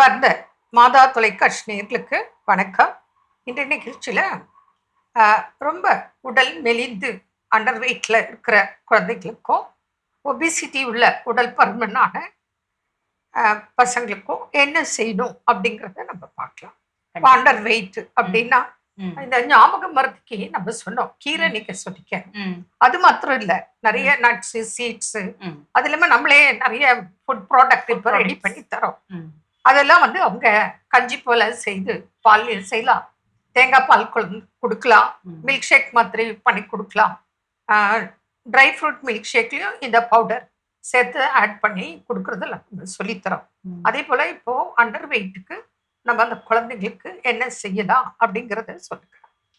அன்பார்ந்த மாதா தொலைக்காட்சி நேயர்களுக்கு வணக்கம். இன்றைய நிகழ்ச்சியில் ரொம்ப உடல் மெலிந்து அண்டர் வெயிட்டில் இருக்கிற குழந்தைகளுக்கும் ஒபிசிட்டி உள்ள உடல் பருமனான பசங்களுக்கும் என்ன செய்யணும் அப்படிங்கிறத நம்ம பார்க்கலாம். அண்டர் வெயிட் அப்படின்னா இந்த ஞாபக மருத்துக்கு நம்ம சொன்னோம், கீரை நீக்க சொல்லிக்க. அது மாத்திரம் இல்ல, நிறைய நட்ஸ் சீட்ஸ், அது இல்லாம நம்மளே நிறைய ஃபுட் ப்ராடக்ட் இப்போ ரெடி பண்ணி தரோம். அதெல்லாம் அவங்க கஞ்சி போல செய்து பால் செய்யலாம், தேங்காய் பால் கொடுக்கலாம், மில்க் ஷேக் மாதிரி பண்ணி கொடுக்கலாம். ட்ரை ஃப்ரூட் மில்க் ஷேக்லயும் இந்த பவுடர் சேர்த்து ஆட் பண்ணி கொடுக்கறதுல சொல்லித்தரோம். அதே போல இப்போ அண்டர் வெயிட்டுக்கு நம்ம அந்த குழந்தைங்களுக்கு என்ன செய்யலாம் அப்படிங்கறத சொல்லுங்க.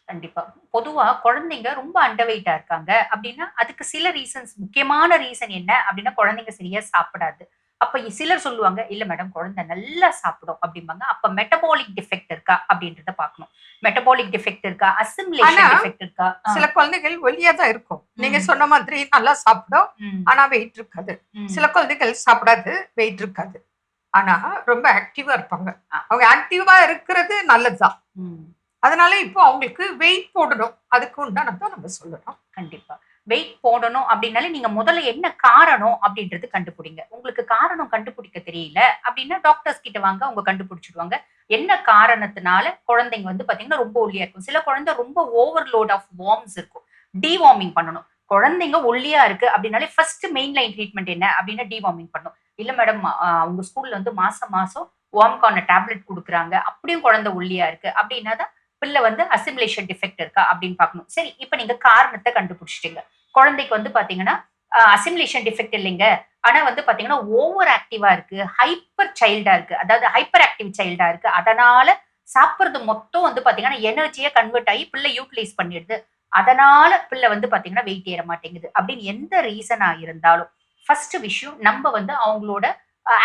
கண்டிப்பா. பொதுவா குழந்தைங்க ரொம்ப அண்டர் வெயிட்டா இருக்காங்க அப்படின்னா அதுக்கு சில ரீசன்ஸ், முக்கியமான ரீசன் என்ன அப்படின்னா குழந்தைங்க சரியா சாப்பிடாது. அப்ப சிலர் சொல்லுவாங்க, இல்ல மேடம் குழந்தை நல்லா சாப்பிடும் அப்படிம்பாங்க. அப்ப மெட்டபாலிக் டிஃபெக்ட் இருக்கா அப்படின்றத பாக்கணும். மெட்டபாலிக் டிஃபெக்ட் இருக்கா, அசிமிலேஷன் டிஃபெக்ட் இருக்கா. சில குழந்தைகள் ஒல்லியா தான் இருக்கும், நீங்க சொன்ன மாதிரி நல்லா சாப்பிடும், ஆனா வெயிட் இருக்காது. சில குழந்தைகள் சாப்பிடாது, வெயிட் இருக்காது, ஆனா ரொம்ப ஆக்டிவா இருப்பாங்க. அவங்க ஆக்டிவா இருக்கிறது நல்லதுதான். அதனால இப்போ அவங்களுக்கு வெயிட் போடணும், அதுக்கு உண்டானதான் நம்ம சொல்லணும். கண்டிப்பா வெயிட் போடணும் அப்படின்னாலே நீங்க முதல்ல என்ன காரணம் அப்படின்றது கண்டுபிடிங்க. உங்களுக்கு காரணம் கண்டுபிடிக்க தெரியல அப்படின்னா டாக்டர்ஸ் கிட்ட வாங்க, அவங்க கண்டுபிடிச்சிடுவாங்க என்ன காரணத்தினால குழந்தைங்க பாத்தீங்கன்னா ரொம்ப ஒல்லியா இருக்கும். சில குழந்தை ரொம்ப ஓவர்லோட் ஆஃப் வார்ம்ஸ் இருக்கும், டிவார்மிங் பண்ணணும். குழந்தைங்க ஒல்லியா இருக்கு அப்படின்னாலே ஃபர்ஸ்ட் மெயின் லைன் ட்ரீட்மெண்ட் என்ன அப்படின்னா டிவார்மிங் பண்ணணும். இல்ல மேடம் அவங்க ஸ்கூல்ல மாசம் வார்ம்கான டேப்லெட் கொடுக்குறாங்க, அப்படியும் குழந்தை ஒல்லியா இருக்கு அப்படின்னா தான் பிள்ளை அசிமிலேஷன் டிஃபெக்ட் இருக்கா அப்படின்னு பார்க்கணும். சரி, இப்ப நீங்க காரணத்தை கண்டுபிடிச்சிட்டீங்க. குழந்தைக்கு பாத்தீங்கன்னா அசிமிலேஷன் டிஃபெக்ட் இல்லைங்க, ஆனா பாத்தீங்கன்னா ஓவர் ஆக்டிவா இருக்கு, ஹைப்பர் சைல்டா இருக்கு, அதாவது ஹைப்பர் ஆக்டிவ் சைல்டா இருக்கு. அதனால சாப்பிடுறது மொத்தம் பாத்தீங்கன்னா எனர்ஜியா கன்வெர்ட் ஆகி பிள்ளை யூட்டிலைஸ் பண்ணிடுது. அதனால பிள்ளை பாத்தீங்கன்னா வெயிட் ஏற மாட்டேங்குது அப்படின்னு எந்த ரீசனா இருந்தாலும் ஃபர்ஸ்ட் விஷயம் நம்ம அவங்களோட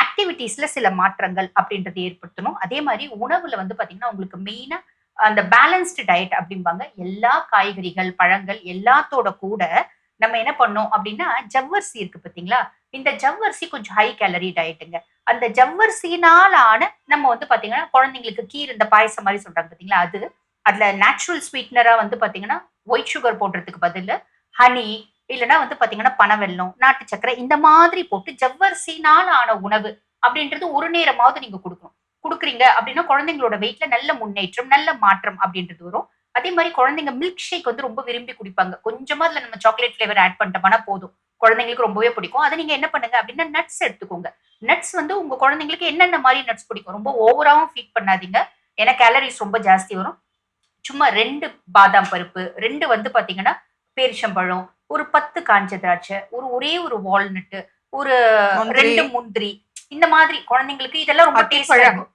ஆக்டிவிட்டீஸ்ல சில மாற்றங்கள் அப்படின்றது ஏற்படுத்தணும். அதே மாதிரி உணவுல பாத்தீங்கன்னா உங்களுக்கு மெயினா அந்த பேலன்ஸ்டு டயட் அப்படிம்பாங்க. எல்லா காய்கறிகள் பழங்கள் எல்லாத்தோட கூட நம்ம என்ன பண்ணோம் அப்படின்னா ஜவ்வரிசி இருக்கு பாத்தீங்களா, இந்த ஜவ்வரிசி கொஞ்சம் ஹை கேலரி டயட்டுங்க. அந்த ஜவ்வரிசினால ஆன நம்ம பாத்தீங்கன்னா குழந்தைங்களுக்கு கீரை, இந்த பாயசம் மாதிரி சொல்றாங்க பாத்தீங்களா, அதுல நேச்சுரல் ஸ்வீட்னரா பாத்தீங்கன்னா ஒயிட் சுகர் போடுறதுக்கு பதில் ஹனி, இல்லைன்னா பாத்தீங்கன்னா பனவெல்லம், நாட்டு சக்கரை இந்த மாதிரி போட்டு ஜவ்வரிசினால ஆன உணவு அப்படின்றது ஒரு நேரமாவது நீங்க கொடுக்குறீங்க அப்படின்னா குழந்தைங்களோட வெயிட்ல நல்ல முன்னேற்றம், நல்ல மாற்றம் அப்படின்றது வரும். அதே மாதிரி குழந்தைங்க மில்க் ஷேக் ரொம்ப விரும்பி குடிப்பாங்க. கொஞ்சமா அதுல நம்ம சாக்லேட் ஃபிளேவர் ஆட் பண்ணிட்டோம்னா போதும், குழந்தைங்களுக்கு ரொம்பவே பிடிக்கும். அதை நீங்க என்ன பண்ணுங்க அப்படின்னா நட்ஸ் எடுத்துக்கோங்க. நட்ஸ் உங்க குழந்தைங்களுக்கு என்னென்ன மாதிரி நட்ஸ் பிடிக்கும், ரொம்ப ஓவராவும் ஃபீட் பண்ணாதீங்க, ஏன்னா கேலரிஸ் ரொம்ப ஜாஸ்தி வரும். சும்மா 2 பாதாம் பருப்பு, 2 பாத்தீங்கன்னா பேரிச்சம்பழம், ஒரு 10 காஞ்ச திராட்சை, ஒரே ஒரு வால்நட்டு, ஒரு 2 முந்திரி, இந்த மாதிரி குழந்தைங்களுக்கு இதெல்லாம் ரொம்ப டேஸ்டா இருக்கும்.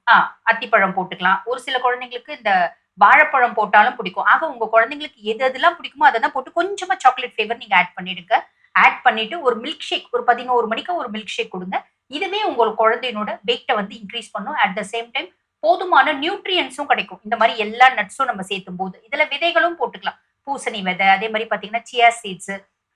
அத்திப்பழம் போட்டுக்கலாம். ஒரு சில குழந்தைங்களுக்கு இந்த வாழைப்பழம் போட்டாலும் பிடிக்கும். ஆக உங்க குழந்தைங்களுக்கு எதெல்லாம் பிடிக்குமோ அதெல்லாம் போட்டு கொஞ்சமா சாக்லேட் ஃபிளேவர் நீங்க ஆட் பண்ணிடுங்க. ஆட் பண்ணிட்டு ஒரு மில்க் ஷேக், ஒரு 11 மணிக்கு ஒரு மில்க் ஷேக் கொடுங்க. இதுவே உங்க குழந்தையோட வெயிட்டை இன்க்ரீஸ் பண்ணும். அட் த சேம் டைம் போதுமான நியூட்ரியன்ஸும் கிடைக்கும். இந்த மாதிரி எல்லா நட்ஸும் நம்ம சேர்த்தும் போது இதுல விதைகளும் போட்டுக்கலாம். பூசணி விதை, அதே மாதிரி பாத்தீங்கன்னா சியா சீட்ஸ்,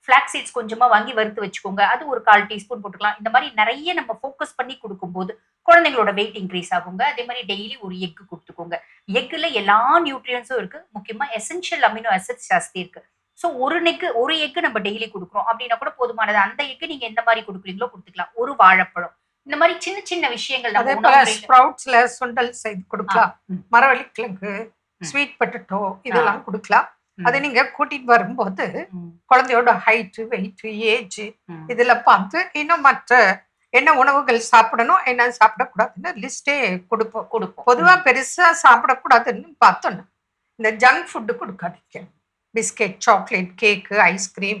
ஃபிளாக் சீட்ஸ் கொஞ்சமா வாங்கி வறுத்து வச்சுக்கோங்க, அது ஒரு 1/4 டீஸ்பூன் போட்டுக்கலாம். இந்த மாதிரி நிறைய நம்ம ஃபோக்கஸ் பண்ணி கொடுக்கும்போது குழந்தைங்களோட வெயிட் இன்க்ரீஸ் ஆகுங்க. அதே மாதிரி டெய்லி ஒரு எக் கொடுத்துக்கோங்க. எக்ல எல்லா நியூட்ரியன்ஸும் இருக்கு, முக்கியமா எசென்ஷியல் அமினோ ஆசிட்ஸ் ஜாஸ்தி இருக்கு. ஸோ ஒரு எக் நம்ம டெய்லி கொடுக்குறோம் அப்படின்னா கூட போதுமானது. அந்த எக் நீங்க எந்த மாதிரி கொடுக்குறீங்களோ கொடுத்துக்கலாம். ஒரு வாழைப்பழம், இந்த மாதிரி சின்ன சின்ன விஷயங்கள். ஸ்ப்ரவுட்ஸ்ல சுண்டல் செய்து கொடுக்கலாம், மரவள்ளி கிழங்கு, ஸ்வீட் பொட்டேட்டோ இதெல்லாம் கொடுக்கலாம். அதை நீங்க கூட்டிட்டு வரும்போது குழந்தையோட ஹைட், வெயிட், ஏஜ் இதுல பார்த்து இன்னும் மற்ற என்ன உணவுகள் சாப்பிடணும், என்ன சாப்பிடக்கூடாதுன்னு லிஸ்டே கொடுப்போம். பொதுவா பெருசா சாப்பிடக்கூடாதுன்னு பார்த்தோன்னா இந்த ஜங்க் ஃபுட்டு கொடுக்காதீங்க. பிஸ்கெட், சாக்லேட், கேக்கு, ஐஸ்கிரீம்,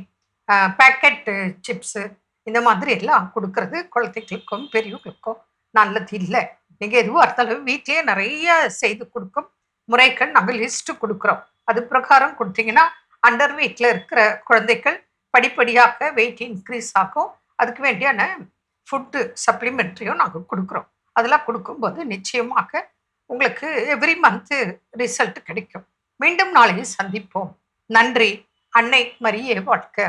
பேக்கெட் சிப்ஸு இந்த மாதிரி எல்லாம் கொடுக்கறது குழந்தைகளுக்கும் பெரியவங்களுக்கும் நல்லது இல்லை. நீங்க எதுவாக இருந்தாலும் வீட்லயே நிறைய செய்து கொடுக்கும் முறைகள் நாங்கள் லிஸ்ட் கொடுக்குறோம். அது பிரகாரம் கொடுத்தீங்கன்னா அண்டர் வெயிட்ல இருக்கிற குழந்தைகள் படிப்படியாக வெயிட் இன்க்ரீஸ் ஆகும். அதுக்கு வேண்டியான ஃபுட்டு சப்ளிமெண்ட்ரியும் நாங்கள் கொடுக்குறோம். அதெல்லாம் கொடுக்கும்போது நிச்சயமாக உங்களுக்கு எவ்ரி மந்த்து ரிசல்ட் கிடைக்கும். மீண்டும் நாளைக்கு சந்திப்போம். நன்றி. அன்னை மரியே வாழ்க.